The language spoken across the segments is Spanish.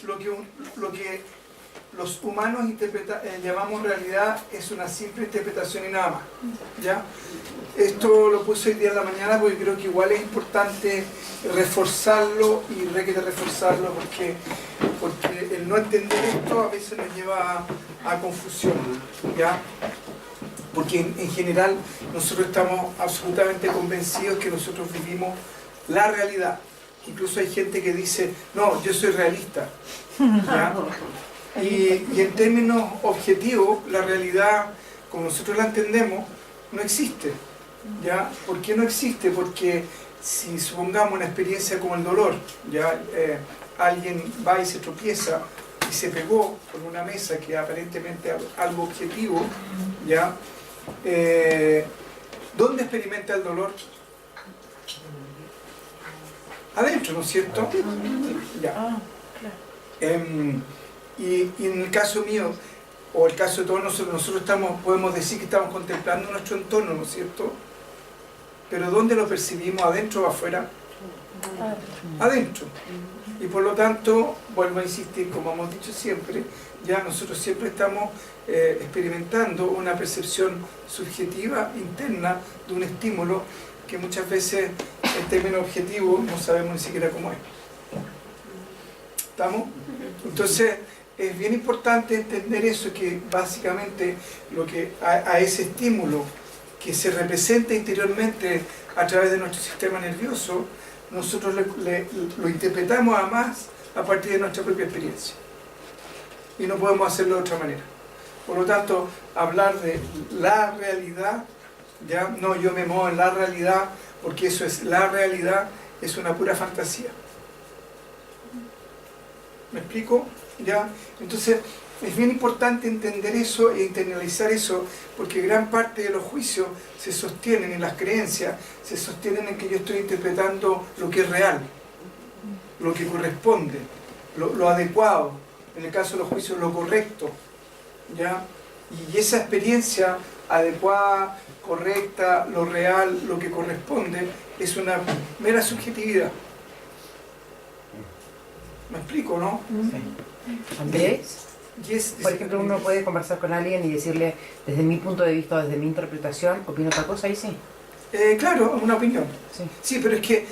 lo que los humanos llamamos realidad es una simple interpretación y nada más, ¿ya? Esto lo puse hoy día en la mañana porque creo que igual es importante reforzarlo y requiere reforzarlo porque el no entender esto a veces nos lleva a confusión, ¿ya? Porque en general nosotros estamos absolutamente convencidos que nosotros vivimos la realidad. Incluso hay gente que dice, no, yo soy realista, ¿ya? Y en términos objetivos, la realidad, como nosotros la entendemos, no existe, ¿ya? ¿Por qué no existe? Porque si supongamos una experiencia como el dolor, ¿ya? Alguien va y se tropieza y se pegó con una mesa que aparentemente es algo objetivo, ¿ya? ¿Dónde experimenta el dolor? Adentro, ¿no es cierto? Ya. Y en el caso mío, o el caso de todos nosotros podemos decir que estamos contemplando nuestro entorno, ¿no es cierto? Pero ¿dónde lo percibimos? ¿Adentro o afuera? Adentro. Y por lo tanto, vuelvo a insistir, como hemos dicho siempre, ya nosotros siempre estamos experimentando una percepción subjetiva, interna, de un estímulo que muchas veces, en términos objetivos, no sabemos ni siquiera cómo es. ¿Estamos? Entonces, es bien importante entender eso, que básicamente lo que a ese estímulo que se representa interiormente a través de nuestro sistema nervioso, nosotros lo interpretamos además a partir de nuestra propia experiencia. Y no podemos hacerlo de otra manera. Por lo tanto, hablar de la realidad, ya no, yo me muevo en la realidad, porque eso es la realidad, es una pura fantasía. ¿Me explico? ¿Ya? Entonces, es bien importante entender eso e internalizar eso, porque gran parte de los juicios se sostienen en las creencias, se sostienen en que yo estoy interpretando lo que es real, lo que corresponde, lo adecuado, en el caso de los juicios, lo correcto, ¿ya? Y esa experiencia adecuada, correcta, lo real, lo que corresponde, es una mera subjetividad. ¿Me explico, no? Sí. Andrés, por ejemplo, uno puede conversar con alguien y decirle, desde mi punto de vista, desde mi interpretación, opino otra cosa, y sí. Claro, una opinión. Sí. Sí, pero es que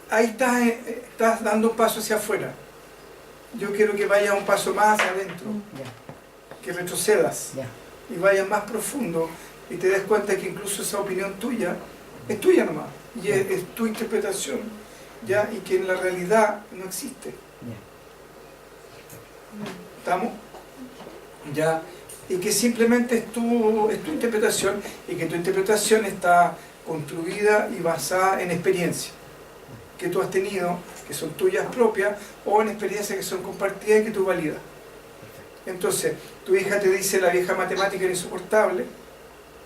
ahí estás dando un paso hacia afuera. Yo quiero que vayas un paso más hacia adentro, que retrocedas y vayas más profundo y te des cuenta que incluso esa opinión tuya es tuya nomás y es tu interpretación, ¿ya? Y que en la realidad no existe. ¿Estamos? ¿Ya? Y que simplemente es tu interpretación, y que tu interpretación está construida y basada en experiencias que tú has tenido, que son tuyas propias, o en experiencias que son compartidas y que tú validas. Entonces, tu hija te dice la vieja matemática era insoportable,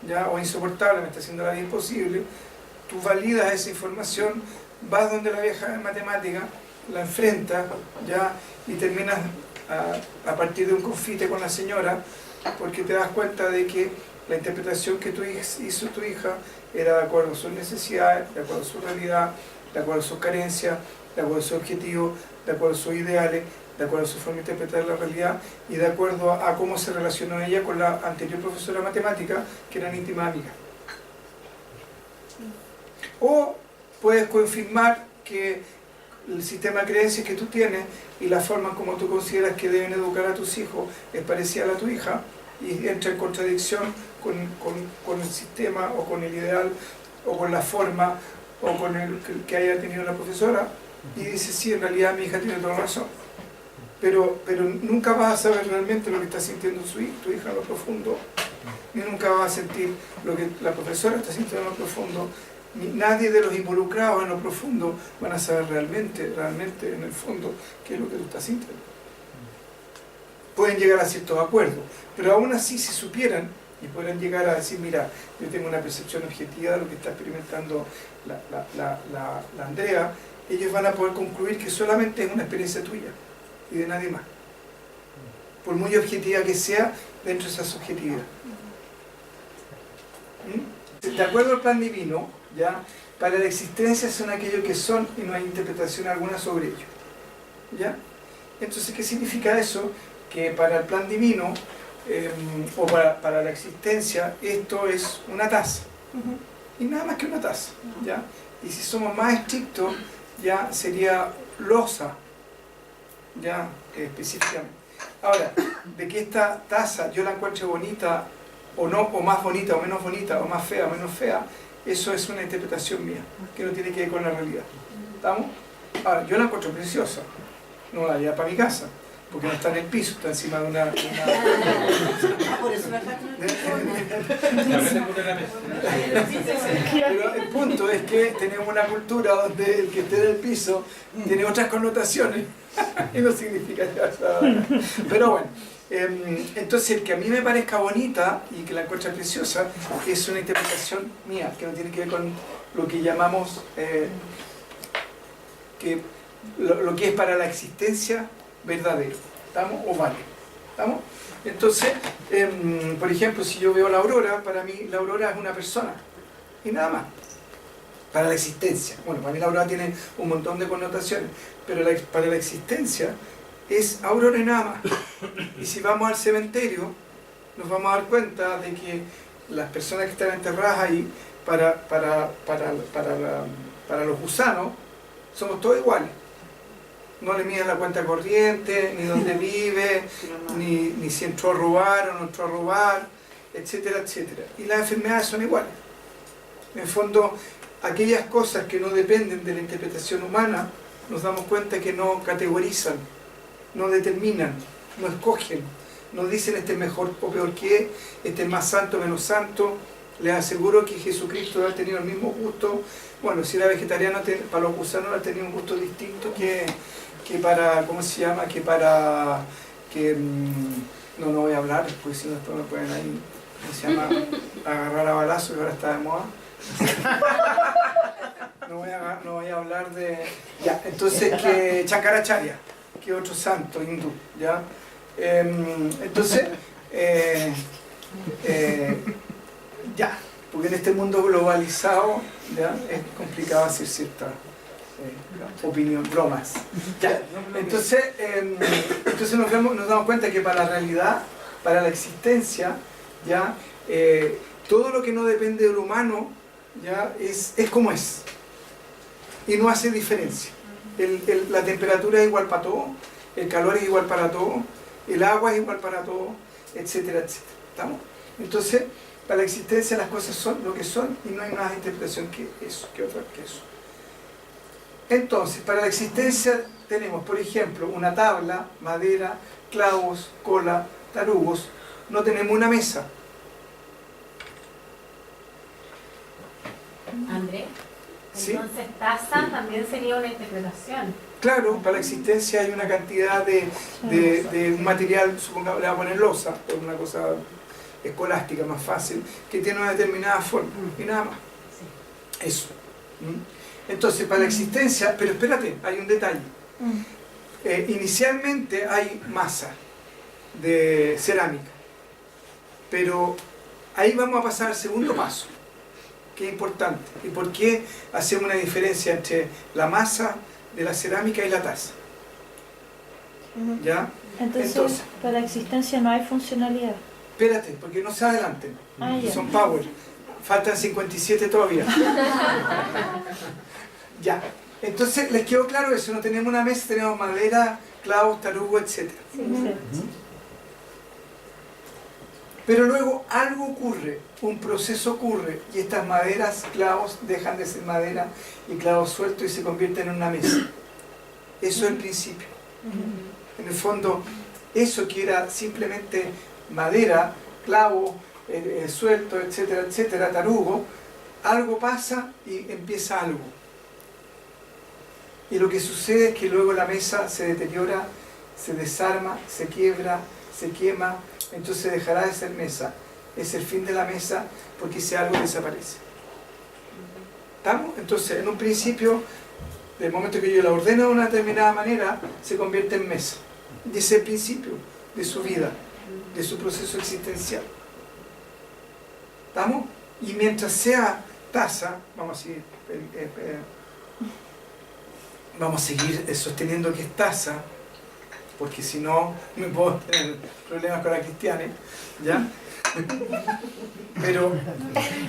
¿ya? O insoportable, me está haciendo la vida imposible. Tú validas esa información, vas donde la vieja matemática, la enfrentas, ¿ya? Y terminas a partir de un confite con la señora, porque te das cuenta de que la interpretación que hizo tu hija era de acuerdo a sus necesidades, de acuerdo a su realidad, de acuerdo a sus carencias, de acuerdo a sus objetivos, de acuerdo a sus ideales, de acuerdo a su forma de interpretar la realidad y de acuerdo a cómo se relacionó ella con la anterior profesora de matemática, que eran íntimas amigas. O puedes confirmar que el sistema de creencias que tú tienes y la forma como tú consideras que deben educar a tus hijos es parecida a la de tu hija y entra en contradicción con el sistema o con el ideal o con la forma o con el que haya tenido la profesora, y dices, sí, en realidad mi hija tiene toda razón, pero nunca vas a saber realmente lo que está sintiendo tu hija en lo profundo, ni nunca vas a sentir lo que la profesora está sintiendo en lo profundo, ni nadie de los involucrados en lo profundo van a saber realmente en el fondo qué es lo que tú estás sintiendo. Pueden llegar a ciertos acuerdos, pero aún así, si supieran y podrán llegar a decir, mira, yo tengo una percepción objetiva de lo que está experimentando la Andrea, ellos van a poder concluir que solamente es una experiencia tuya y de nadie más, por muy objetiva que sea dentro de esa subjetividad. De acuerdo al plan divino, ¿ya? Para la existencia son aquellos que son y no hay interpretación alguna sobre ellos, ¿ya? Entonces, ¿qué significa eso? Que para el plan divino, o para la existencia, esto es una taza. Y nada más que una taza, ¿ya? Y si somos más estrictos, ya sería losa, ya específicamente. Ahora, de que esta taza yo la encuentre bonita o no, o más bonita o menos bonita, o más fea o menos fea, eso es una interpretación mía, que no tiene que ver con la realidad. ¿Estamos? Ahora, yo la encuentro preciosa, no la llevo para mi casa, porque no está en el piso, está encima de una... Por eso me Pero el punto es que tenemos una cultura donde el que esté en el piso tiene otras connotaciones y no significa nada. Pero bueno, entonces el que a mí me parezca bonita y que la encuentre preciosa es una interpretación mía, que no tiene que ver con lo que llamamos lo que es para la existencia verdadero, ¿estamos? O vale, ¿estamos? Entonces, por ejemplo, si yo veo la aurora, para mí la aurora es una persona y nada más, para la existencia. Bueno, para mí la aurora tiene un montón de connotaciones, pero para la existencia es aurora y nada más. Y si vamos al cementerio, nos vamos a dar cuenta de que las personas que están enterradas ahí, para los gusanos, somos todos iguales. No le miden la cuenta corriente, ni dónde vive, ni si entró a robar o no entró a robar, etcétera, etcétera. Y las enfermedades son iguales. En el fondo, aquellas cosas que no dependen de la interpretación humana, nos damos cuenta que no categorizan, no determinan, no escogen, no dicen este es mejor o peor que, este es más santo o menos santo. Les aseguro que Jesucristo ha tenido el mismo gusto. Bueno, si era vegetariano, para los gusanos ha tenido un gusto distinto que para, ¿cómo se llama? No voy a hablar, porque si no esto me pueden ahí, ¿cómo se llama? Agarrar a balazo, y ahora está de moda. No voy a hablar de... Ya, entonces que Chankaracharya, que otro santo hindú, ¿ya? Entonces, ya, porque en este mundo globalizado, ¿ya? Es complicado hacer cierta opinión, bromas. Ya. Entonces nos damos cuenta que para la realidad, para la existencia, ¿ya? Todo lo que no depende del humano, ¿ya? Es como es y no hace diferencia. La temperatura es igual para todo, el calor es igual para todo, el agua es igual para todo, etcétera, etcétera. ¿Estamos? Entonces, para la existencia las cosas son lo que son y no hay más interpretación que eso, que otra que eso. Entonces, para la existencia tenemos, por ejemplo, una tabla, madera, clavos, cola, tarugos. No tenemos una mesa. André, ¿Sí? entonces taza también sería una interpretación. Claro, para la existencia hay una cantidad de un material, supongamos, le voy a poner losa, por una cosa escolástica más fácil, que tiene una determinada forma, y nada más. Eso. Entonces, para la existencia, pero espérate, hay un detalle. Inicialmente hay masa de cerámica, pero ahí vamos a pasar al segundo paso, que es importante. ¿Y por qué hacemos una diferencia entre la masa de la cerámica y la taza? ¿Ya? Entonces, para la existencia no hay funcionalidad. Espérate, porque no se adelanten. Ya. Son power. Faltan 57 todavía. Ya. Entonces, ¿les quedó claro eso? No tenemos una mesa, tenemos madera, clavos, tarugo, etc. Pero luego algo ocurre, un proceso ocurre, y estas maderas, clavos, dejan de ser madera y clavos sueltos y se convierten en una mesa. Eso es el principio. En el fondo, eso que era simplemente madera, clavo, suelto, etcétera, etcétera, tarugo, algo pasa y empieza algo. Y lo que sucede es que luego la mesa se deteriora, se desarma, se quiebra, se quema, entonces dejará de ser mesa. Es el fin de la mesa porque ese algo desaparece. ¿Estamos? Entonces, en un principio, del momento que yo la ordeno de una determinada manera, se convierte en mesa. Y ese es el principio de su vida, de su proceso existencial. ¿Estamos? Y mientras sea taza, vamos a seguir sosteniendo que es taza, porque si no me puedo tener problemas con la cristiana, ¿ya? Pero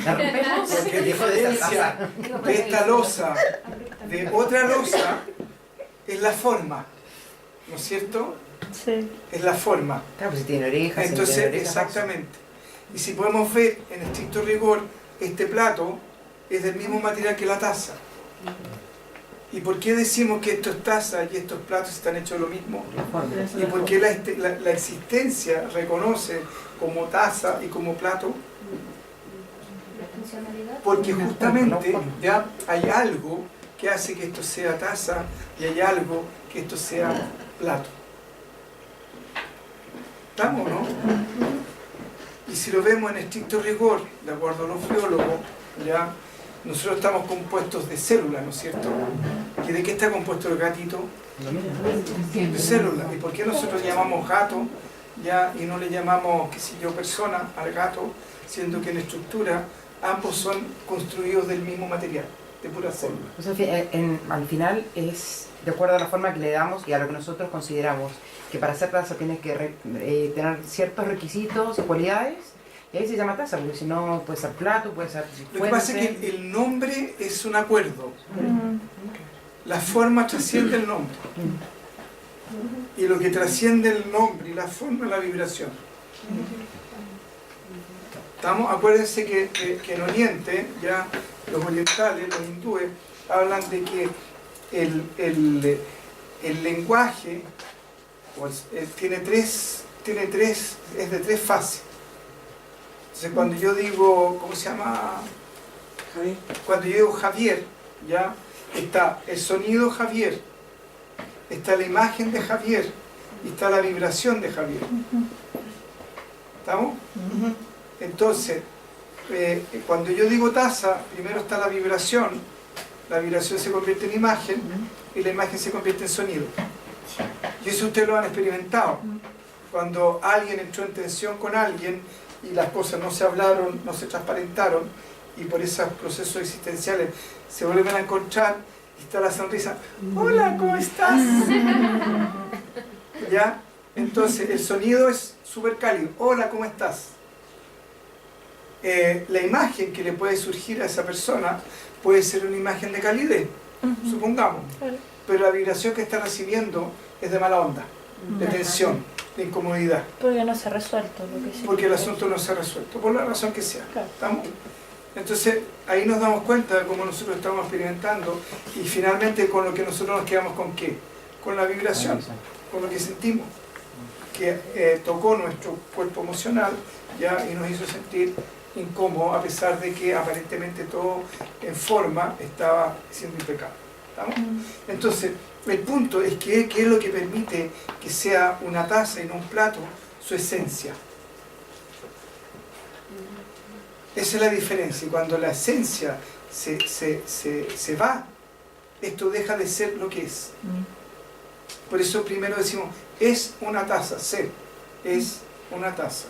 ¿La rompemos? porque a diferencia de esta losa de otra losa es la forma, ¿no es cierto? Sí. Es la forma. Claro, pues si tiene orejas. si no Entonces, tiene orejas, exactamente. Y si podemos ver en estricto rigor, este plato es del mismo material que la taza. ¿Y por qué decimos que estos tazas y estos platos están hechos de lo mismo? ¿Y por qué la existencia reconoce como taza y como plato? Porque justamente ya hay algo que hace que esto sea taza y hay algo que esto sea plato. ¿Estamos, no? Y si lo vemos en estricto rigor, de acuerdo a los biólogos, ya nosotros estamos compuestos de células, ¿no es cierto? ¿Y de qué está compuesto el gatito? De células. ¿Y por qué nosotros llamamos gato ya y no le llamamos, qué sé yo, persona al gato, siendo que en estructura ambos son construidos del mismo material, de puras células? O sea, al final es de acuerdo a la forma que le damos y a lo que nosotros consideramos que para hacer taza tienes que tener ciertos requisitos y cualidades, y ahí se llama taza, porque si no puede ser plato, puede ser Lo que pasa es que el nombre es un acuerdo. La forma trasciende el nombre. Y lo que trasciende el nombre y la forma es la vibración. ¿Estamos? Acuérdense que en Oriente, ya los orientales, los hindúes, hablan de que el lenguaje pues, es de tres fases. Entonces cuando yo digo, ¿cómo se llama? Javier. Cuando yo digo Javier, ya está el sonido Javier, está la imagen de Javier y está la vibración de Javier. ¿Estamos? Entonces, cuando yo digo taza, primero está la vibración se convierte en imagen y la imagen se convierte en sonido. Y eso ustedes lo han experimentado. Cuando alguien entró en tensión con alguien y las cosas no se hablaron, no se transparentaron, y por esos procesos existenciales se vuelven a encontrar y está la sonrisa. Hola, ¿cómo estás? ¿Ya? Entonces el sonido es súper cálido. Hola, ¿cómo estás? La imagen que le puede surgir a esa persona puede ser una imagen de calidez, supongamos. Pero la vibración que está recibiendo es de mala onda, de tensión, de incomodidad. Porque no se ha resuelto lo que sí. Porque el asunto no se ha resuelto, por la razón que sea. Claro. ¿Estamos? Entonces, ahí nos damos cuenta de cómo nosotros estamos experimentando y finalmente con lo que nosotros nos quedamos con qué? Con la vibración, con lo que sentimos, que tocó nuestro cuerpo emocional ya y nos hizo sentir incómodo a pesar de que aparentemente todo en forma estaba siendo impecable. ¿Estamos? Entonces, el punto es que ¿qué es lo que permite que sea una taza y no un plato? Su esencia. Esa es la diferencia. Y cuando la esencia se va, esto deja de ser lo que es. Por eso primero decimos, es una taza, ser, es una taza.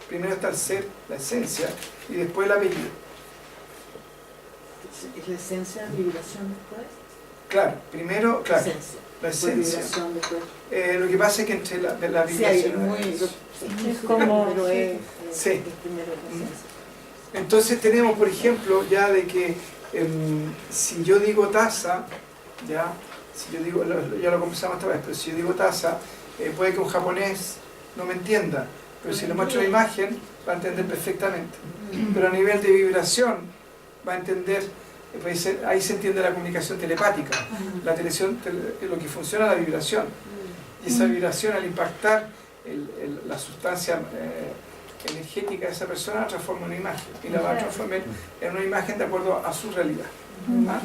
Primero está el ser, la esencia, y después el apellido. ¿Es la esencia, vibración después? Claro, primero, claro, Esencia. la esencia. Vibración después. Lo que pasa es que entre la Sí, hay vibración... muy... Es como... Pero es Sí. primero la esencia. Entonces tenemos, por ejemplo, ya de que si yo digo taza, ya, si yo digo, ya lo conversamos esta vez, pero si yo digo taza, puede que un japonés no me entienda, pero si le muestro la imagen, va a entender perfectamente. Pero a nivel de vibración, va a entender, ahí se entiende la comunicación telepática. La televisión, lo que funciona es la vibración. Y esa vibración, al impactar la sustancia energética de esa persona, transforma una imagen. Y la va a transformar en una imagen de acuerdo a su realidad. ¿Ah?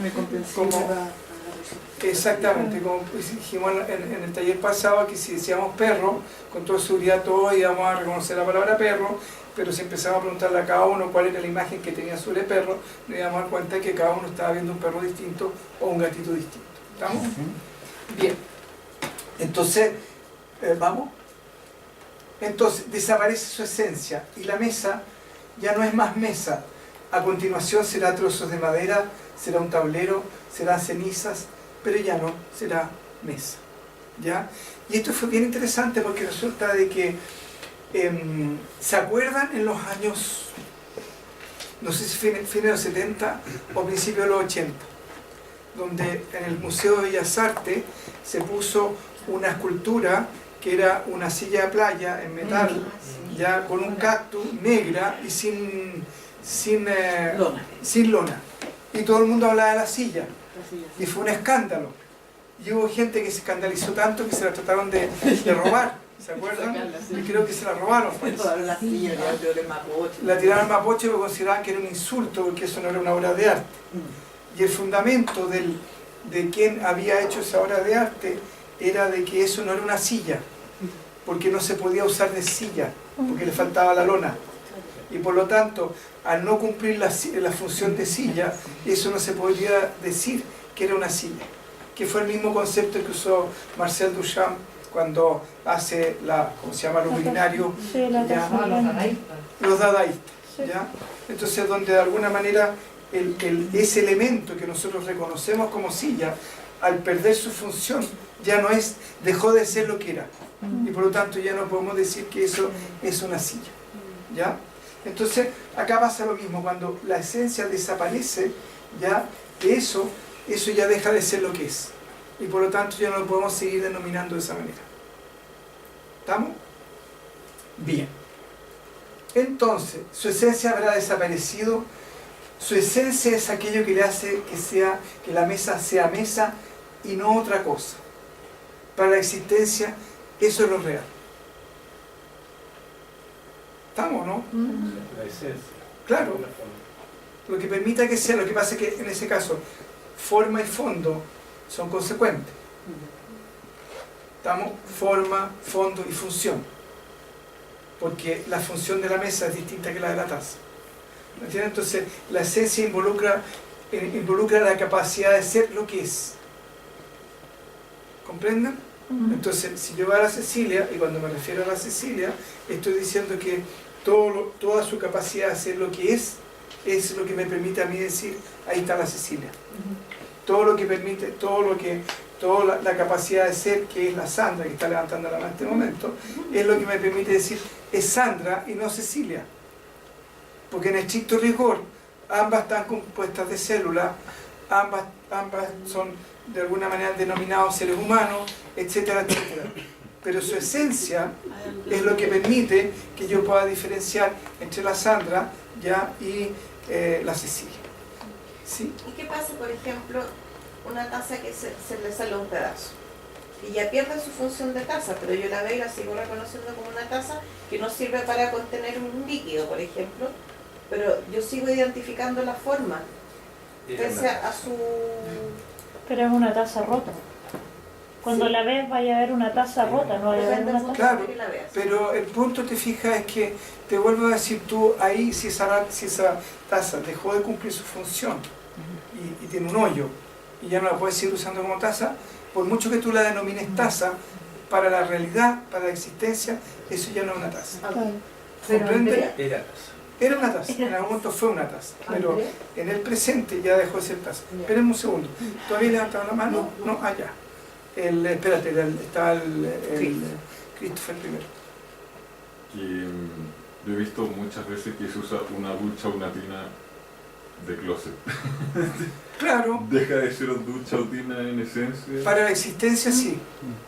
Exactamente, como dijimos en el taller pasado, que si decíamos perro, con toda seguridad todos íbamos a reconocer la palabra perro, pero si empezamos a preguntarle a cada uno cuál era la imagen que tenía sobre el perro, nos íbamos a dar cuenta de que cada uno estaba viendo un perro distinto o un gatito distinto. ¿Estamos? Bien. Entonces, ¿vamos? Entonces, desaparece su esencia y la mesa ya no es más mesa. A continuación será trozos de madera, será un tablero, serán cenizas, pero ya no será mesa. ¿ya? Y esto fue bien interesante porque resulta de que, ¿se acuerdan en los años, no sé si fines de los 70 o principios de los 80, donde en el Museo de Bellas Artes se puso una escultura que era una silla de playa en metal, ya con un cactus negra y sin lona? Y todo el mundo hablaba de la silla, y fue un escándalo. Y hubo gente que se escandalizó tanto que se la trataron de robar, ¿se acuerdan? Y creo que se la robaron. Pues. La silla, La tiraron a Mapoche porque consideraban que era un insulto, porque eso no era una obra de arte. Y el fundamento de quien había hecho esa obra de arte era de que eso no era una silla, porque no se podía usar de silla, porque le faltaba la lona. Y por lo tanto, al no cumplir la función de silla, eso no se podría decir que era una silla. Que fue el mismo concepto que usó Marcel Duchamp cuando hace ¿cómo se llama? Lo urinario, Sí, la ¿ya? taza grande. Los dadaístas, Sí. ¿ya? Entonces, donde de alguna manera ese elemento que nosotros reconocemos como silla, al perder su función, ya no es, dejó de ser lo que era. Y por lo tanto ya no podemos decir que eso es una silla, ¿ya? Entonces, acá pasa lo mismo, cuando la esencia desaparece, ya eso ya deja de ser lo que es. Y por lo tanto ya no lo podemos seguir denominando de esa manera. ¿Estamos? Bien. Entonces, su esencia habrá desaparecido. Su esencia es aquello que le hace que la mesa sea mesa y no otra cosa. Para la existencia, eso es lo real. ¿Estamos, no? La esencia. Claro. Lo que permita que sea, lo que pasa es que en ese caso, forma y fondo son consecuentes. ¿Estamos? Forma, fondo y función. Porque la función de la mesa es distinta que la de la taza. ¿Me entiendes? Entonces, la esencia involucra la capacidad de ser lo que es. ¿Comprenden? Entonces, si yo voy a la Cecilia, y cuando me refiero a la Cecilia, estoy diciendo que toda su capacidad de ser lo que es lo que me permite a mí decir, ahí está la Cecilia. Todo lo que permite, toda la capacidad de ser, que es la Sandra, que está levantando la mano en este momento, es lo que me permite decir, es Sandra y no Cecilia. Porque en estricto rigor, ambas están compuestas de células, ambas son de alguna manera denominados seres humanos, etcétera, etcétera. Pero su esencia es lo que permite que yo pueda diferenciar entre la Sandra y la Cecilia. ¿Sí? ¿Y qué pasa, por ejemplo, una taza que se le sale un pedazo? Y ya pierde su función de taza, pero yo la veo y la sigo reconociendo como una taza que no sirve para contener un líquido, por ejemplo, pero yo sigo identificando la forma, pese a su... Pero es una taza rota. Cuando la ves vaya a ver una taza rota, no vaya a ver Depende del una punto taza. Claro, que la veas. pero el punto, te fijas, es que te vuelvo a decir tú, ahí si esa taza dejó de cumplir su función y tiene un hoyo y ya no la puedes seguir usando como taza, por mucho que tú la denomines taza, para la realidad, para la existencia, eso ya no es una taza. Claro. ¿Comprende? Era taza. Era una taza, en algún momento fue una taza, pero en el presente ya dejó de ser taza. Espérenme un segundo, ¿todavía levantaron la mano? No, allá. Espérate, está el Christopher primero. Que yo he visto muchas veces que se usa una ducha o una tina de closet. Claro, Deja de ser ducha o tina en esencia. para la existencia sí.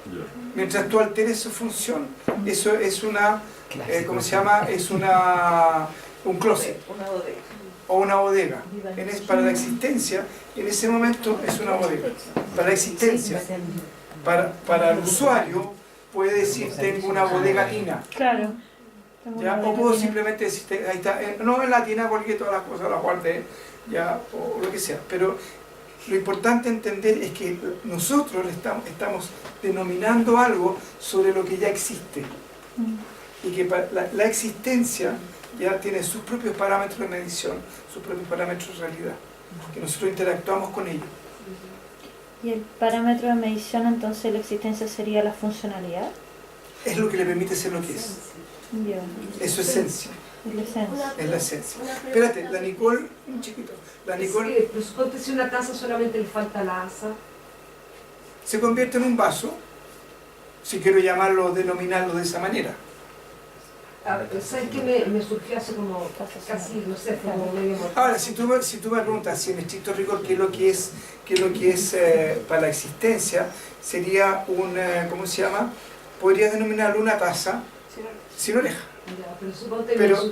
Ya. Mientras tú alteres su función, eso es una, ¿cómo se Clásico. llama? Es un closet Una bodega. o una bodega. Para la existencia, en ese momento es una bodega. Para la existencia, para el usuario, puede decir tengo una bodega tina. Claro. Tengo ¿Ya? una O puedo bodega. simplemente decir, ahí está, no en la tina porque todas las cosas las guardé, ya, o lo que sea. Pero lo importante entender es que nosotros estamos denominando algo sobre lo que ya existe. Y que la existencia ya tiene sus propios parámetros de medición, sus propios parámetros de realidad, que nosotros interactuamos con ellos. ¿Y el parámetro de medición entonces la existencia sería la funcionalidad? Es lo que le permite ser lo que es. Ya, Es su esencia, es la esencia. es la esencia. Espérate, la Nicole, un chiquito, la Nicole Sí, pues ponte si una taza solamente le falta la asa. se convierte en un vaso si quiero llamarlo, denominarlo de esa manera. ¿Sabes qué me surgió hace como casi, no sé, como medio mortal? Ahora, si tú me preguntas si en estricto rigor qué es lo que es para la existencia, sería un, ¿cómo se llama? Podrías denominarlo una taza sin oreja. Ya, pero suponte Pero-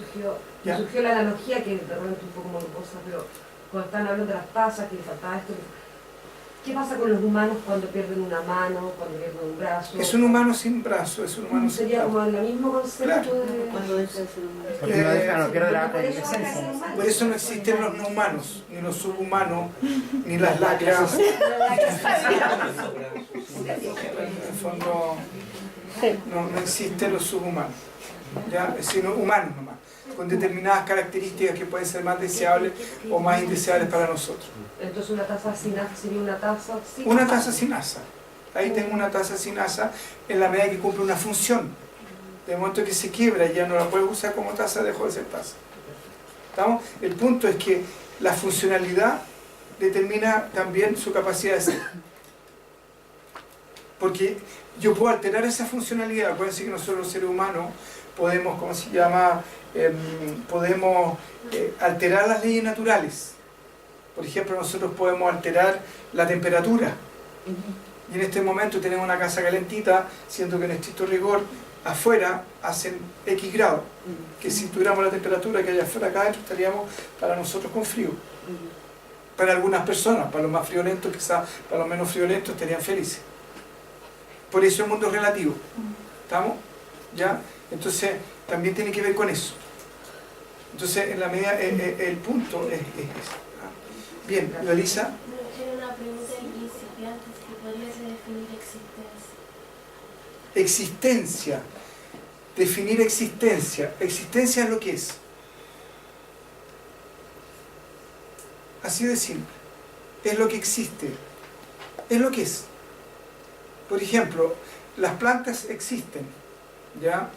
me surgió la analogía que de repente un poco morbosa, pero cuando están hablando de las tazas, que le faltaba esto, ¿qué pasa con los humanos cuando pierden una mano, cuando pierden un brazo? Es un humano sin brazo, es un humano sin Sería brazo. como el mismo concepto Claro. de... Cuando deja de ser humano. Porque no pierde la Por eso esencia. es humano. Por eso no existen los no humanos, ni los subhumanos, ni las lacras. En el fondo, no existen los subhumanos, ¿ya? Sino humanos nomás, con determinadas características que pueden ser más deseables o más indeseables para nosotros. Entonces una taza sin asa sería una taza sin Una taza sin asa. Ahí tengo una taza sin asa en la medida que cumple una función. De momento que se quiebra y ya no la puedes usar como taza, dejó de ser taza. ¿Estamos? El punto es que la funcionalidad determina también su capacidad de ser. Porque yo puedo alterar esa funcionalidad. Acuérdense que nosotros los seres humanos podemos, ¿cómo se llama? Podemos alterar las leyes naturales. Por ejemplo, nosotros podemos alterar la temperatura. Y en este momento tenemos una casa calentita, siendo que en estricto rigor afuera hacen X grados. Que si tuviéramos la temperatura que hay afuera, acá adentro estaríamos para nosotros con frío. Para algunas personas, para los más friolentos, quizás para los menos friolentos estarían felices. Por eso el mundo es relativo. ¿Estamos? ¿Ya? Entonces, también tiene que ver con eso. Entonces, en la medida, el punto es ese. Bien, Lalisa. Tiene una pregunta incipiente, si podrías definir existencia. Existencia. Definir existencia. Existencia es lo que es. Así de simple. Es lo que existe. Es lo que es. Por ejemplo, las plantas existen. ¿Ya?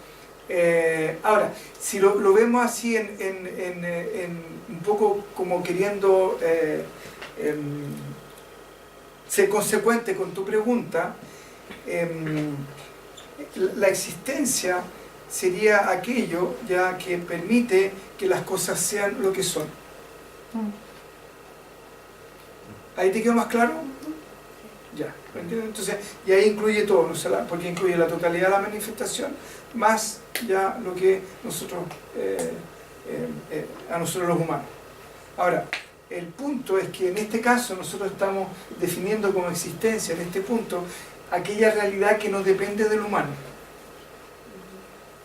Ahora, si lo vemos así un poco como queriendo ser consecuente con tu pregunta, la existencia sería aquello ya que permite que las cosas sean lo que son. ¿Ahí te quedó más claro? Ya, ¿me entiendes? Entonces, y ahí incluye todo, ¿no? Porque incluye la totalidad de la manifestación, más ya lo que nosotros, a nosotros los humanos. Ahora, el punto es que en este caso nosotros estamos definiendo como existencia, en este punto, aquella realidad que no depende del humano.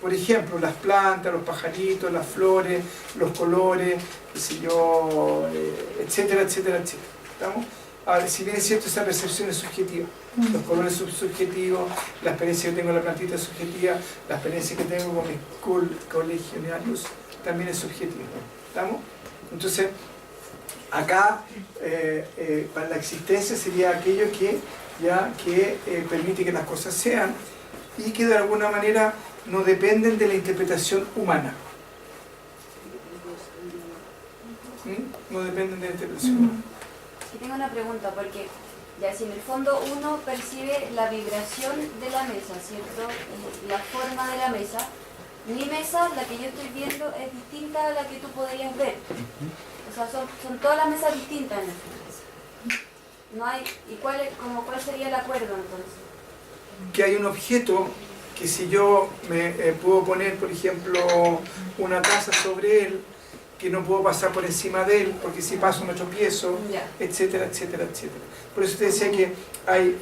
Por ejemplo, las plantas, los pajaritos, las flores, los colores, qué sé yo, etcétera, etcétera, etcétera. ¿Estamos? Ahora, si bien es cierto, esa percepción es subjetiva. Los colores son subjetivos, la experiencia que tengo en la plantita es subjetiva, la experiencia que tengo con mis colegionarios también es subjetiva. ¿Estamos? Entonces, acá, para la existencia sería aquello que permite que las cosas sean y que de alguna manera no dependen de la interpretación humana. ¿Mm? No dependen de la interpretación humana. Y tengo una pregunta, porque ya si en el fondo uno percibe la vibración de la mesa, ¿cierto? La forma de la mesa, mi mesa, la que yo estoy viendo, es distinta a la que tú podrías ver. O sea, son todas las mesas distintas en el fondo. No hay, ¿y cuál sería el acuerdo entonces? Que hay un objeto que si yo me puedo poner, por ejemplo, una taza sobre él, que no puedo pasar por encima de él, porque si paso me tropiezo, Ya. etcétera, etcétera, etcétera. Por eso te decía que hay,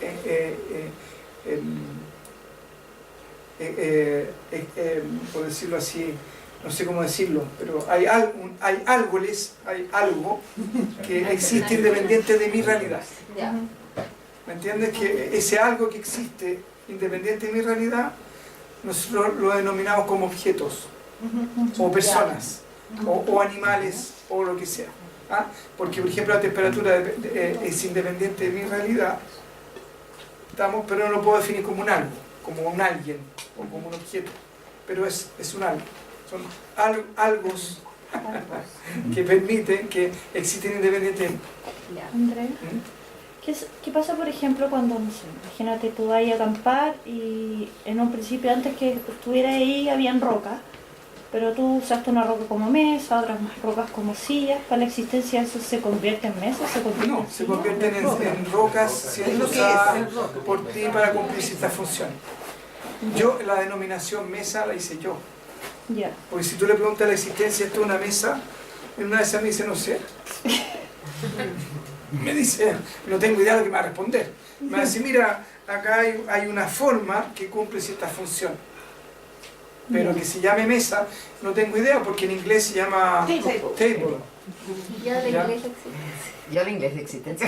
por decirlo así, no sé cómo decirlo, pero hay algo que existe independiente de mi realidad. Ya. ¿Me entiendes? Que ese algo que existe independiente de mi realidad, nosotros lo denominamos como objetos, o personas, o animales, o lo que sea. ¿Ah? Porque, por ejemplo, la temperatura es independiente de mi realidad, ¿estamos? Pero no lo puedo definir como un algo, como un alguien, o como un objeto, pero es un algo. Son algos que permiten que existen independientemente. Ya. André, ¿Qué pasa, por ejemplo, cuando, no sé, imagínate tú vas a acampar y en un principio antes que estuviera ahí habían rocas, pero tú usaste una roca como mesa, otras más rocas como sillas, para la existencia eso se convierte en mesa, No, se convierten en rocas siendo usadas por ti para cumplir ciertas funciones. Yo, la denominación mesa la hice yo. Ya. Porque si tú le preguntas la existencia, esto es una mesa, en una de esas me dice, no sé. Me dice, no tengo idea de lo que me va a responder. Me va a decir, mira, acá hay una forma que cumple cierta función. Pero que se llame mesa, no tengo idea, porque en inglés se llama table. Ya de Ya. inglés existe. Ya el inglés de existencia.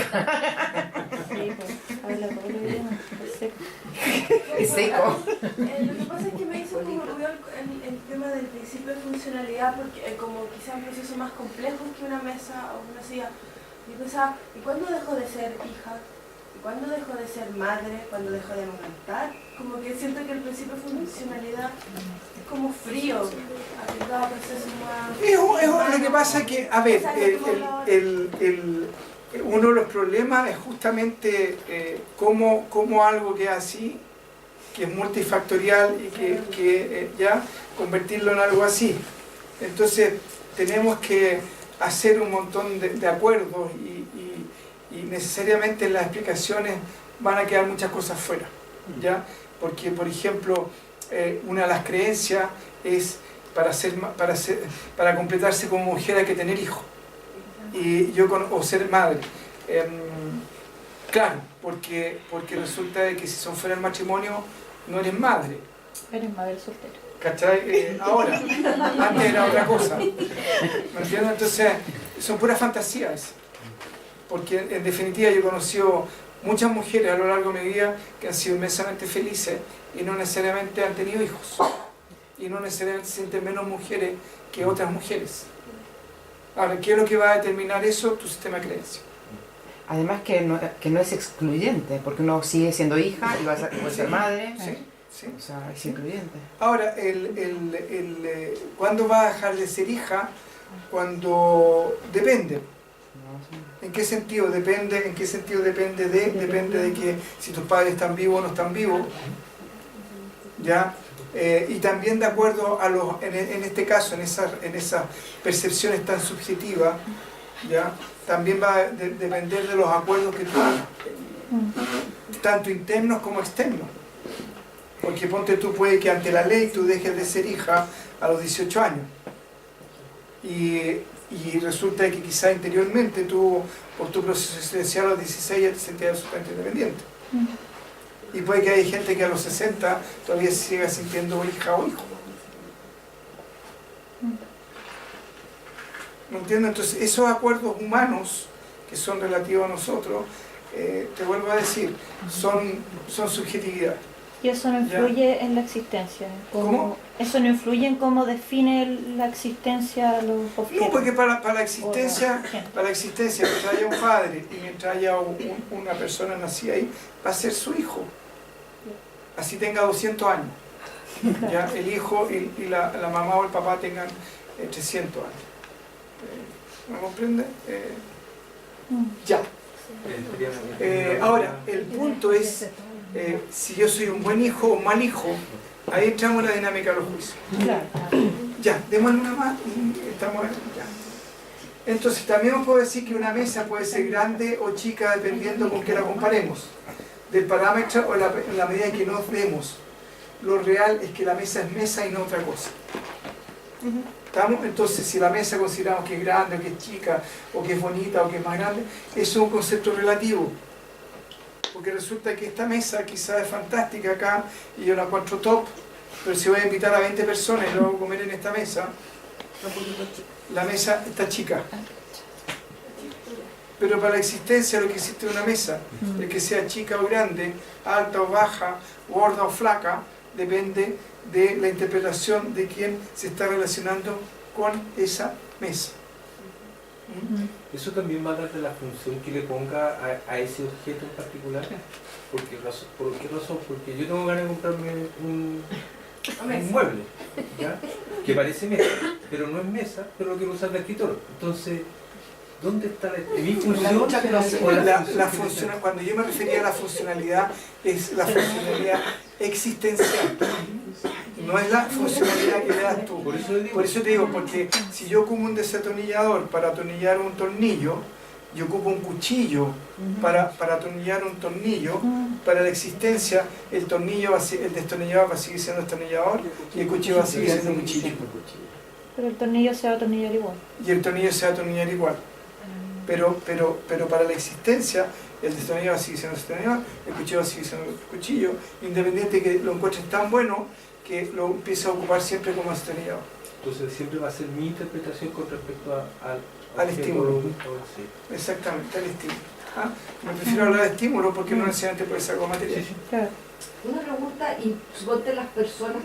Sí, pues, habla todo el idioma, perfecto. Es seco. Lo que pasa es que me hizo como ruido el tema del principio de funcionalidad, porque como quizá un proceso más complejo que una mesa o una silla. Yo pensaba, ¿y cuándo dejo de ser hija? ¿Y cuándo dejo de ser madre? ¿Cuándo dejo de amamantar? Como que siento que el principio de funcionalidad es como frío, aplicado a procesos más... Lo que pasa es que, a ver, uno de los problemas es justamente cómo algo que es así, que es multifactorial y que ya convertirlo en algo así. Entonces tenemos que hacer un montón de acuerdos y necesariamente en las explicaciones van a quedar muchas cosas fuera, ¿ya? Porque, por ejemplo, una de las creencias es para completarse como mujer hay que tener hijos o ser madre. Claro, porque resulta de que si son fuera del matrimonio no eres madre. Eres madre soltera. ¿Cachai? Ahora, antes era otra cosa. ¿Me entiendes? Entonces, son puras fantasías. Porque en definitiva yo he conocido muchas mujeres a lo largo de mi vida que han sido inmensamente felices y no necesariamente han tenido hijos. Y no necesariamente se sienten menos mujeres que otras mujeres. Ahora, ¿qué es lo que va a determinar eso? Tu sistema de creencias. Además que no es excluyente, porque uno sigue siendo hija y va a ser madre. Sí, sí. O sea, es incluyente. Ahora, ¿cuándo va a dejar de ser hija? Cuando depende. ¿En qué sentido depende? ¿En qué sentido depende de? Depende de que si tus padres están vivos o no están vivos. ¿Ya? Y también de acuerdo a en este caso, en esas percepciones tan subjetivas, ¿ya? También va a depender de los acuerdos que tú hagas, tanto internos como externos. Porque ponte tú, puede que ante la ley tú dejes de ser hija a los 18 años. Y resulta que quizá interiormente tú, por tu proceso existencial a los 16 ya te sentías absolutamente independiente. Y puede que haya gente que a los 60 todavía se siga sintiendo hija o hijo. ¿Me entiendes? Entonces, esos acuerdos humanos que son relativos a nosotros, te vuelvo a decir, son subjetividad. Y eso no influye en la existencia. ¿Cómo? Eso no influye en cómo define la existencia los objetos. No, porque para la existencia, mientras haya un padre y mientras haya una persona nacida ahí, va a ser su hijo. Así tenga 200 años. ¿Ya? El hijo y la mamá o el papá tengan 300 años. ¿Me comprende? Ya. Ahora, el punto es, si yo soy un buen hijo o un mal hijo, ahí entramos en la dinámica de los juicios. Claro. Ya, démosle una más y estamos ya. Entonces, también os puedo decir que una mesa puede ser grande o chica dependiendo con qué la comparemos, del parámetro o en la medida en que nos demos. Lo real es que la mesa es mesa y no otra cosa. ¿Estamos? Entonces, si la mesa consideramos que es grande, o que es chica, o que es bonita, o que es más grande, eso es un concepto relativo. Porque resulta que esta mesa quizás es fantástica acá, y yo la encuentro top, pero si voy a invitar a 20 personas y lo hago comer en esta mesa, la mesa está chica. Pero para la existencia lo que existe es una mesa, el que sea chica o grande, alta o baja, gorda o flaca, depende de la interpretación de quien se está relacionando con esa mesa. Eso también va a dar de la función que le ponga a ese objeto en particular. ¿Por qué razón? Porque yo tengo ganas de comprarme un mueble, ¿ya? Que parece mesa, pero no es mesa, pero lo quiero usar de escritorio. Entonces, ¿Dónde está mi función? Cuando yo me refería a la funcionalidad, es la funcionalidad existencial. No es la funcionalidad que le das tú. Por eso te digo, porque si yo ocupo un desatornillador para atornillar un tornillo, yo ocupo un cuchillo para atornillar un tornillo, para la existencia el destornillador va a seguir siendo destornillador y el cuchillo va a seguir siendo cuchillo. Pero el tornillo se va a atornillar igual. Y el tornillo se va a atornillar igual. Pero para la existencia, el destornillador va a seguir siendo destornillador, el cuchillo va a seguir siendo cuchillo, independiente de que lo encuentres tan bueno que lo empieces a ocupar siempre como destornillador. Entonces siempre va a ser mi interpretación con respecto al estímulo. Sí. Exactamente, al estímulo. Me prefiero hablar de estímulo porque no necesariamente puede ser algo material. Claro. Una pregunta, y suponte las personas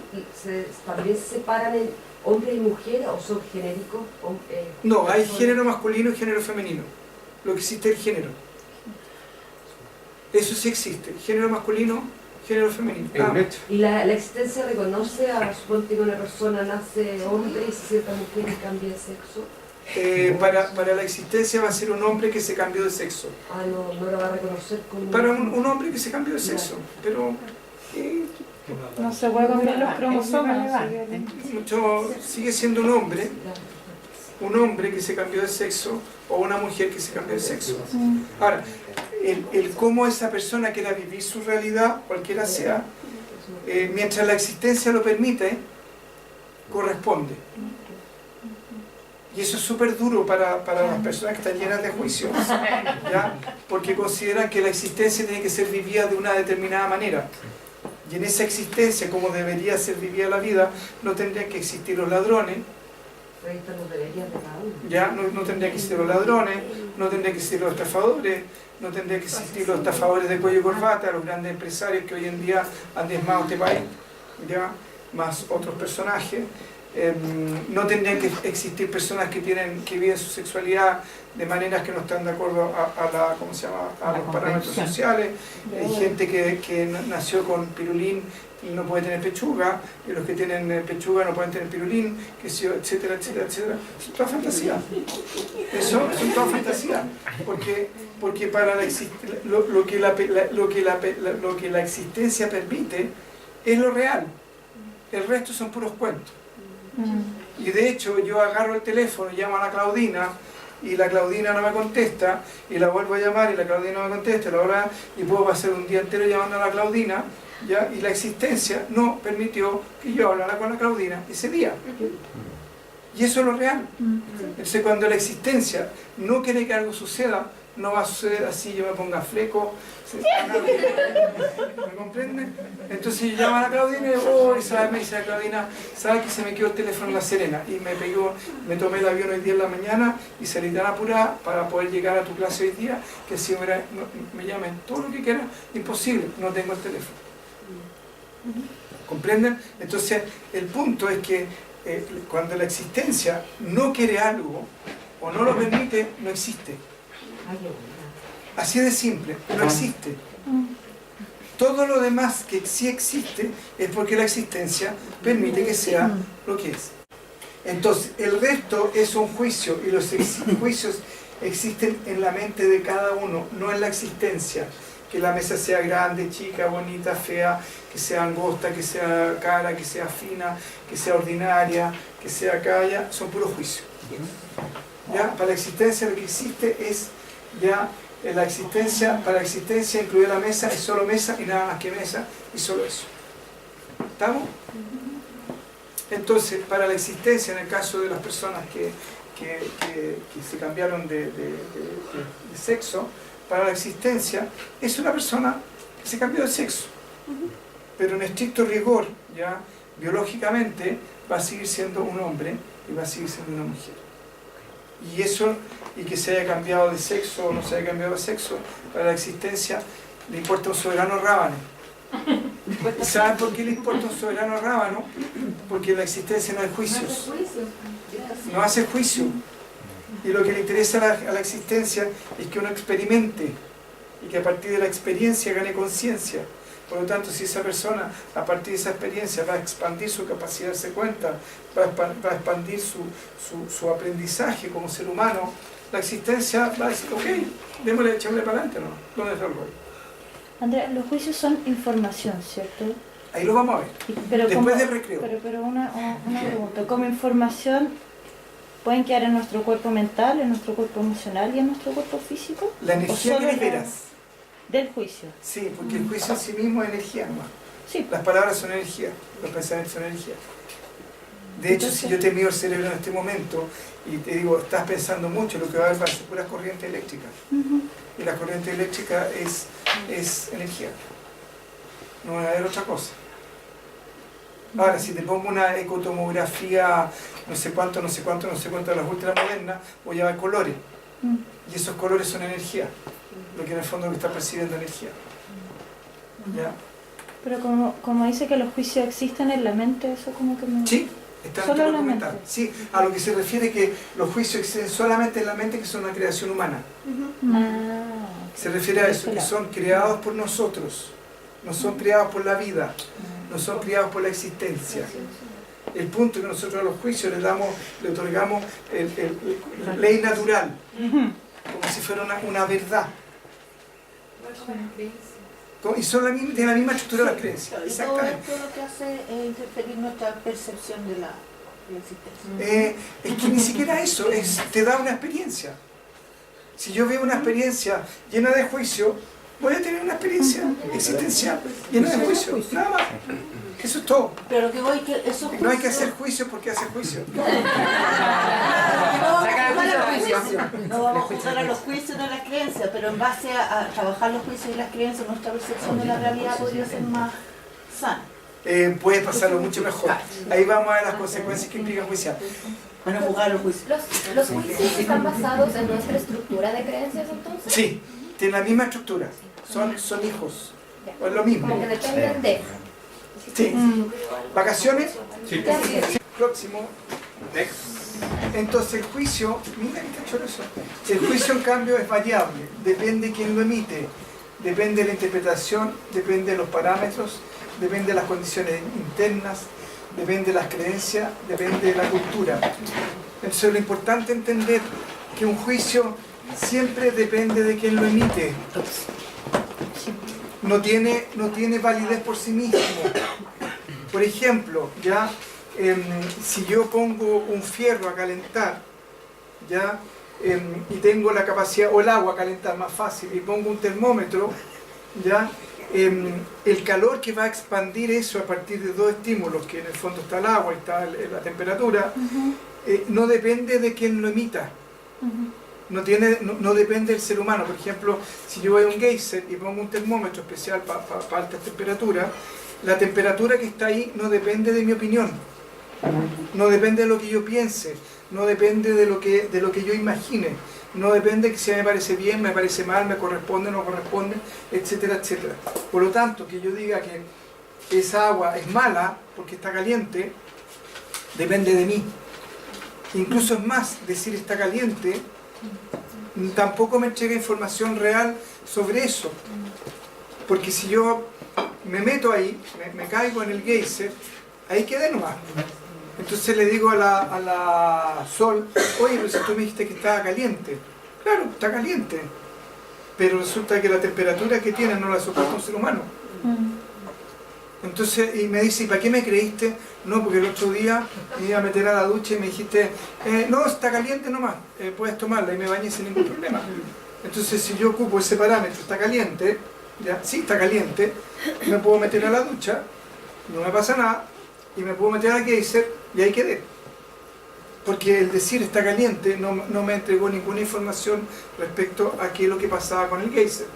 también se separan en hombres y mujeres o son genéricos. No, hay género masculino y género femenino. Lo que existe es el género. Eso sí existe. Género masculino, género femenino. ¿Y la existencia reconoce a, suponte que una persona nace hombre y se sienta mujer y cambia de sexo? Para la existencia va a ser un hombre que se cambió de sexo. No lo va a reconocer como... Para un hombre que se cambió de sexo. Pero... no se puede cambiar los cromosomas. Sigue siendo un hombre que se cambió de sexo o una mujer que se cambió de sexo. Ahora, el cómo esa persona quiera vivir su realidad, cualquiera sea, mientras la existencia lo permite, corresponde. Y eso es súper duro para las personas que están llenas de juicios, ¿ya? Porque consideran que la existencia tiene que ser vivida de una determinada manera. Y en esa existencia, como debería ser vivida la vida, no tendrían que existir los ladrones, ya no tendrían que existir los ladrones, no tendrían que existir los estafadores, no tendrían que existir los estafadores de cuello y corbata, los grandes empresarios que hoy en día han diezmado este país, ya, más otros personajes. No tendrían que existir personas que viven su sexualidad de maneras que no están de acuerdo a los parámetros sociales. Hay gente que nació con pirulín y no puede tener pechuga, y los que tienen pechuga no pueden tener pirulín, etcétera, etcétera, etcétera. Son todas fantasías. Eso son todas fantasías. Porque para lo que la existencia permite es lo real. El resto son puros cuentos. Y de hecho yo agarro el teléfono, llamo a la Claudina y la Claudina no me contesta y la vuelvo a llamar y la Claudina no me contesta y puedo pasar un día entero llamando a la Claudina, ¿ya? Y la existencia no permitió que yo hablara con la Claudina ese día. Y eso es lo real. Entonces cuando la existencia no quiere que algo suceda, no va a suceder así, yo me ponga fleco, ¿me comprende? Entonces yo llamo a la Claudina y digo, me dice la Claudina, ¿sabes que se me quedó el teléfono en La Serena? Y me tomé el avión hoy día en la mañana y salí tan apurada para poder llegar a tu clase hoy día, que si me llamen todo lo que quieran, imposible, no tengo el teléfono. ¿Comprenden? Entonces el punto es que cuando la existencia no quiere algo o no lo permite, no existe. Así de simple, no existe. Todo lo demás que sí existe es porque la existencia permite que sea lo que es. Entonces, el resto es un juicio y los juicios existen en la mente de cada uno, no en la existencia. Que la mesa sea grande, chica, bonita, fea, que sea angosta, que sea cara, que sea fina, que sea ordinaria, que sea calla, son puros juicios. ¿Ya? Para la existencia lo que existe es ya la existencia, para la existencia incluida la mesa es solo mesa y nada más que mesa y solo eso. ¿Estamos? Entonces, para la existencia, en el caso de las personas que se cambiaron de sexo, para la existencia es una persona que se cambió de sexo, pero en estricto rigor, ya biológicamente va a seguir siendo un hombre y va a seguir siendo una mujer. Y eso, y que se haya cambiado de sexo o no se haya cambiado de sexo, para la existencia le importa un soberano rábano. ¿Saben por qué le importa un soberano rábano? Porque en la existencia no hay juicios. No hace juicio. Y lo que le interesa a la existencia es que uno experimente y que a partir de la experiencia gane conciencia. Por lo tanto, si esa persona a partir de esa experiencia va a expandir su capacidad de darse cuenta, va a expandir su aprendizaje como ser humano, la existencia va a decir, ok, démosle, echémosle para adelante, ¿no? ¿Dónde está el rollo? Andrea, los juicios son información, ¿cierto? Ahí lo vamos a ver. Pero Después del recreo. Pero una pregunta, como información pueden quedar en nuestro cuerpo mental, en nuestro cuerpo emocional y en nuestro cuerpo físico. La energía ¿O que solo liberas. del juicio? Sí, porque el juicio en sí mismo es energía nomás. Sí. Las palabras son energía, los pensamientos son energía. De hecho, si yo te mido el cerebro en este momento y te digo, estás pensando mucho, lo que va a haber va a ser puras corrientes eléctricas. Y la corriente eléctrica es energía. No va a haber otra cosa. Ahora, si te pongo una ecotomografía, no sé cuánto de las ultramodernas, voy a ver colores. Y esos colores son energía. Lo que en el fondo está percibiendo energía. ¿Ya? Pero como dice que los juicios existen en la mente, eso como que me... Sí, está en tu solo en la cuerpo mente. mental. Sí, a lo que se refiere que los juicios existen solamente en la mente, que son una creación humana. Se refiere a eso, que son creados por nosotros, no son creados por la vida, no son creados por la existencia. El punto es que nosotros a los juicios le otorgamos la ley natural, como si fuera una verdad. Y son de la misma estructura de las creencias. Y todo esto lo que hace es interferir nuestra percepción de la existencia. Es que ni siquiera eso, te da una experiencia. Si yo veo una experiencia llena de juicio, voy a tener una experiencia existencial llena de juicio, nada más. Eso es todo. Pero que voy, que esos No hay que hacer juicio porque hace juicio. No vamos a juzgar a los juicios de las creencias, pero en base a trabajar los juicios y las creencias, nuestra percepción de la realidad podría ser más sana. Puede pasarlo mucho mejor. Ahí vamos a ver las consecuencias que implica juiciar. Van a juzgar los juicios. ¿Los juicios están basados en nuestra estructura de creencias entonces? Sí, tienen la misma estructura. Son hijos. Es lo mismo. Como que dependen de... Sí. ¿Vacaciones? Sí. Próximo. Entonces el juicio, mira qué choroso. El juicio en cambio es variable, depende de quién lo emite, depende de la interpretación, depende de los parámetros, depende de las condiciones internas, depende de las creencias, depende de la cultura. Entonces lo importante es entender que un juicio siempre depende de quién lo emite. No tiene validez por sí mismo. Por ejemplo, ya si yo pongo un fierro a calentar, ya y tengo la capacidad, o el agua a calentar más fácil, y pongo un termómetro, ya el calor que va a expandir eso a partir de dos estímulos, que en el fondo está el agua y está la temperatura, no depende de quién lo emita. No depende del ser humano. Por ejemplo, si yo voy a un geyser y pongo un termómetro especial para altas temperaturas, la temperatura que está ahí no depende de mi opinión, no depende de lo que yo piense, no depende de lo que yo imagine, no depende que si me parece bien, me parece mal, me corresponde, no corresponde, etcétera, etcétera. Por lo tanto, que yo diga que esa agua es mala porque está caliente, depende de mí. Incluso es más, decir está caliente tampoco me entrega información real sobre eso, porque si yo me meto ahí, me caigo en el geyser, ahí quedé nomás. Entonces le digo a la Sol, oye, pero si tú me dijiste que estaba caliente, claro, está caliente, pero resulta que la temperatura que tiene no la soporta un ser humano. Entonces, y me dice, ¿y para qué me creíste? No, porque el otro día me iba a meter a la ducha y me dijiste, no, está caliente nomás, puedes tomarla, y me bañé sin ningún problema. Entonces, si yo ocupo ese parámetro, está caliente, ya, sí está caliente, me puedo meter a la ducha, no me pasa nada, y me puedo meter al geyser, y ahí quedé. Porque el decir está caliente no me entregó ninguna información respecto a qué es lo que pasaba con el geyser.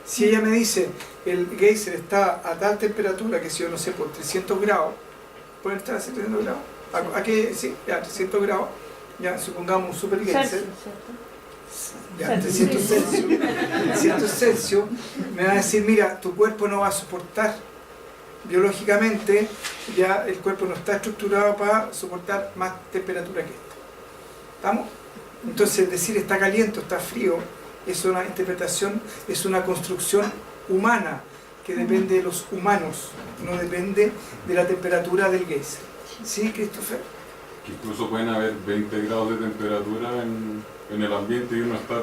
Si ella me dice, el geyser está a tal temperatura, que si yo no sé, por 300 grados, ¿pueden estar a 300 grados? ¿A qué? Sí, ya, 300 grados, ya, supongamos un super geyser. Ya, 300 Celsius. 300 Celsius, me va a decir, mira, tu cuerpo no va a soportar, biológicamente, ya el cuerpo no está estructurado para soportar más temperatura que esto. ¿Estamos? Entonces, decir está caliente o está frío, es una interpretación, es una construcción humana que depende de los humanos, no depende de la temperatura del geyser. ¿Sí, Christopher? Que incluso pueden haber 20 grados de temperatura en el ambiente y uno está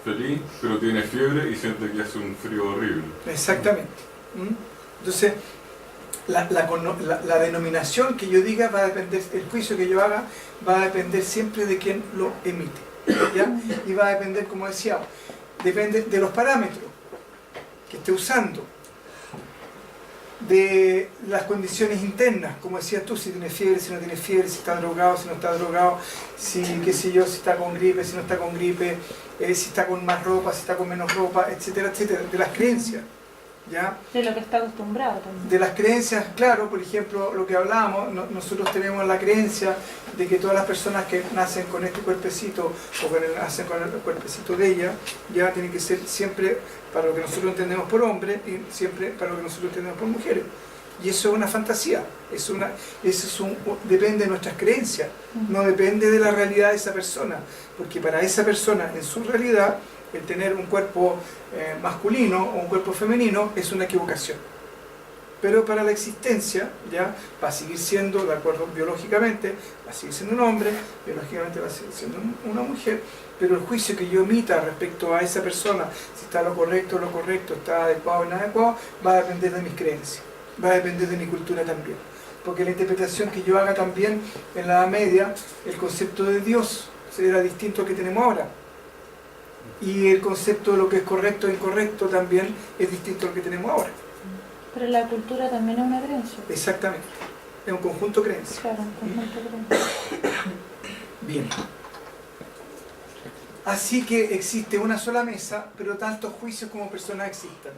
feliz, pero tiene fiebre y siente que hace un frío horrible. Exactamente. Entonces, la denominación que yo diga va a depender, el juicio que yo haga va a depender siempre de quien lo emite, ¿ya? Y va a depender, como decíamos, depende de los parámetros que esté usando, de las condiciones internas, como decías tú, si tiene fiebre, si no tiene fiebre, si está drogado, si no está drogado, si, qué sé yo, si está con gripe, si no está con gripe, si está con más ropa, si está con menos ropa, etcétera, etcétera, de las creencias, ¿ya? De lo que está acostumbrado también. De las creencias, claro, por ejemplo, lo que hablábamos, nosotros tenemos la creencia de que todas las personas que nacen con este cuerpecito o nacen con el cuerpecito de ella, ya tienen que ser siempre para lo que nosotros entendemos por hombre y siempre para lo que nosotros entendemos por mujeres. Y eso es una fantasía, depende de nuestras creencias, no depende de la realidad de esa persona, porque para esa persona, en su realidad, el tener un cuerpo masculino o un cuerpo femenino es una equivocación. Pero para la existencia, ya va a seguir siendo, de acuerdo biológicamente, va a seguir siendo un hombre, biológicamente va a seguir siendo una mujer, pero el juicio que yo emita respecto a esa persona, si está lo correcto, está adecuado o inadecuado, va a depender de mis creencias, va a depender de mi cultura también. Porque la interpretación que yo haga también en la Edad Media, el concepto de Dios era distinto al que tenemos ahora. Y el concepto de lo que es correcto e incorrecto también es distinto al que tenemos ahora. Pero la cultura también es una creencia. Exactamente. Es un conjunto de creencias. Claro, un conjunto de creencias. Bien. Así que existe una sola mesa, pero tantos juicios como personas existan.